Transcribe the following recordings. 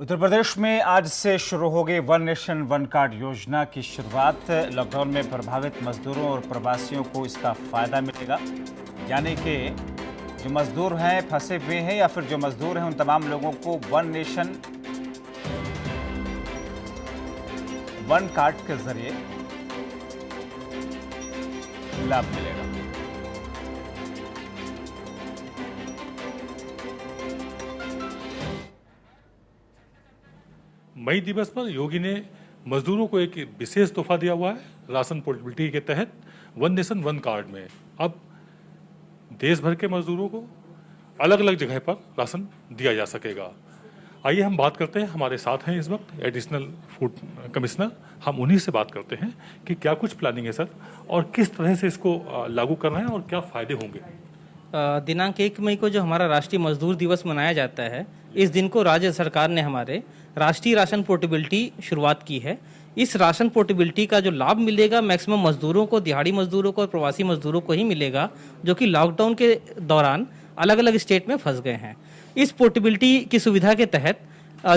उत्तर प्रदेश में आज से शुरू हो गई वन नेशन वन कार्ड योजना की शुरुआत। लॉकडाउन में प्रभावित मजदूरों और प्रवासियों को इसका फायदा मिलेगा। यानी कि जो मजदूर हैं फंसे हुए हैं या फिर जो मजदूर हैं उन तमाम लोगों को वन नेशन वन कार्ड के जरिए लाभ मिलेगा। मई दिवस पर योगी ने मजदूरों को एक विशेष तोहफा दिया हुआ है। राशन पोर्टेबिलिटी के तहत वन नेशन वन कार्ड में अब देश भर के मजदूरों को अलग अलग जगह पर राशन दिया जा सकेगा। आइए हम बात करते हैं, हमारे साथ हैं इस वक्त एडिशनल फूड कमिश्नर। हम उन्हीं से बात करते हैं कि क्या कुछ प्लानिंग है सर, और किस तरह से इसको लागू करना है और क्या फायदे होंगे। दिनांक 1 मई को जो हमारा राष्ट्रीय मजदूर दिवस मनाया जाता है, इस दिन को राज्य सरकार ने हमारे राष्ट्रीय राशन पोर्टेबिलिटी शुरुआत की है। इस राशन पोर्टेबिलिटी का जो लाभ मिलेगा मैक्सिमम मजदूरों को, दिहाड़ी मजदूरों को और प्रवासी मजदूरों को ही मिलेगा, जो कि लॉकडाउन के दौरान अलग अलग स्टेट में फंस गए हैं। इस पोर्टेबिलिटी की सुविधा के तहत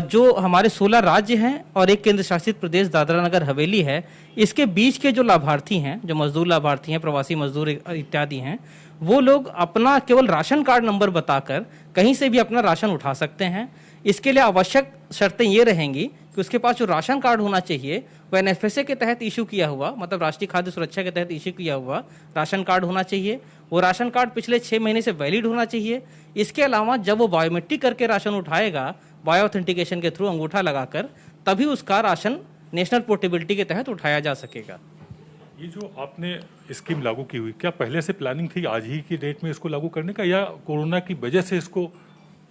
जो हमारे 16 राज्य हैं और एक केंद्र शासित प्रदेश दादरा नगर हवेली है, इसके बीच के जो लाभार्थी हैं, जो मजदूर लाभार्थी हैं, प्रवासी मजदूर इत्यादि हैं, वो लोग अपना केवल राशन कार्ड नंबर बताकर कहीं से भी अपना राशन उठा सकते हैं। इसके लिए आवश्यक शर्तें ये रहेंगी कि उसके पास जो राशन कार्ड होना चाहिए वह एनएफएसए के तहत इशू किया हुआ, मतलब राष्ट्रीय खाद्य सुरक्षा के तहत इशू किया हुआ राशन कार्ड होना चाहिए। वो राशन कार्ड पिछले 6 महीने से वैलिड होना चाहिए। इसके अलावा जब वो बायोमेट्रिक करके राशन उठाएगा, बायो ऑथेंटिकेशन के थ्रू अंगूठा लगाकर, तभी उसका राशन नेशनल पोर्टेबिलिटी के तहत उठाया जा सकेगा। ये जो आपने स्कीम लागू की हुई, क्या पहले से प्लानिंग थी आज ही की डेट में इसको लागू करने का, या कोरोना की वजह से इसको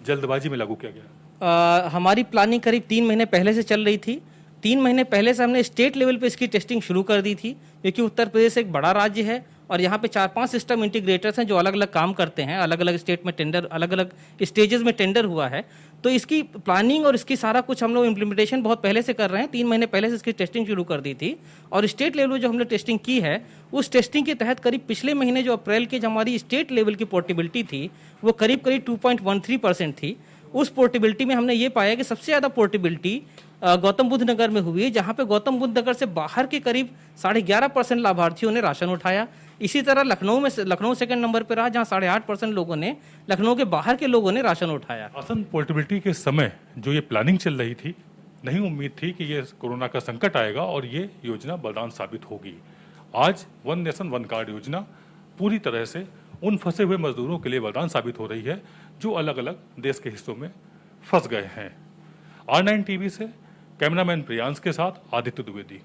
जल्दबाजी में लागू किया गया? हमारी प्लानिंग करीब 3 महीने पहले से चल रही थी। 3 महीने पहले से हमने स्टेट लेवल पे इसकी टेस्टिंग शुरू कर दी थी, क्योंकि उत्तर प्रदेश एक बड़ा राज्य है और यहाँ पे 4-5 सिस्टम इंटीग्रेटर्स हैं जो अलग अलग काम करते हैं। अलग अलग स्टेट में टेंडर, अलग अलग स्टेजेस में टेंडर हुआ है, तो इसकी प्लानिंग और इसकी सारा कुछ हम लोग इम्प्लीमेंटेशन बहुत पहले से कर रहे हैं। 3 महीने पहले से इसकी टेस्टिंग शुरू कर दी थी और स्टेट लेवल में जो हमने टेस्टिंग की है, उस टेस्टिंग के तहत करीब पिछले महीने जो अप्रैल के जो हमारी स्टेट लेवल की पोर्टेबिलिटी थी, वो करीब 2.13% थी। उस पोर्टेबिलिटी में हमने ये पाया कि सबसे ज़्यादा पोर्टेबिलिटी गौतम बुद्ध नगर में हुई है, जहाँ पे गौतम बुद्ध नगर से बाहर के करीब 11.5% लाभार्थियों ने राशन उठाया। इसी तरह लखनऊ सेकंड नंबर पर रहा, जहाँ 8.5% लोगों ने, लखनऊ के बाहर के लोगों ने राशन उठाया। राशन पोर्टेबिलिटी के समय जो ये प्लानिंग चल रही थी, नहीं उम्मीद थी कि ये कोरोना का संकट आएगा और ये योजना वरदान साबित होगी। आज वन नेशन वन कार्ड योजना पूरी तरह से उन फंसे हुए मजदूरों के लिए वरदान साबित हो रही है जो अलग अलग देश के हिस्सों में फंस गए हैं। R9 टीवी से कैमरामैन प्रियांश के साथ आदित्य द्विवेदी।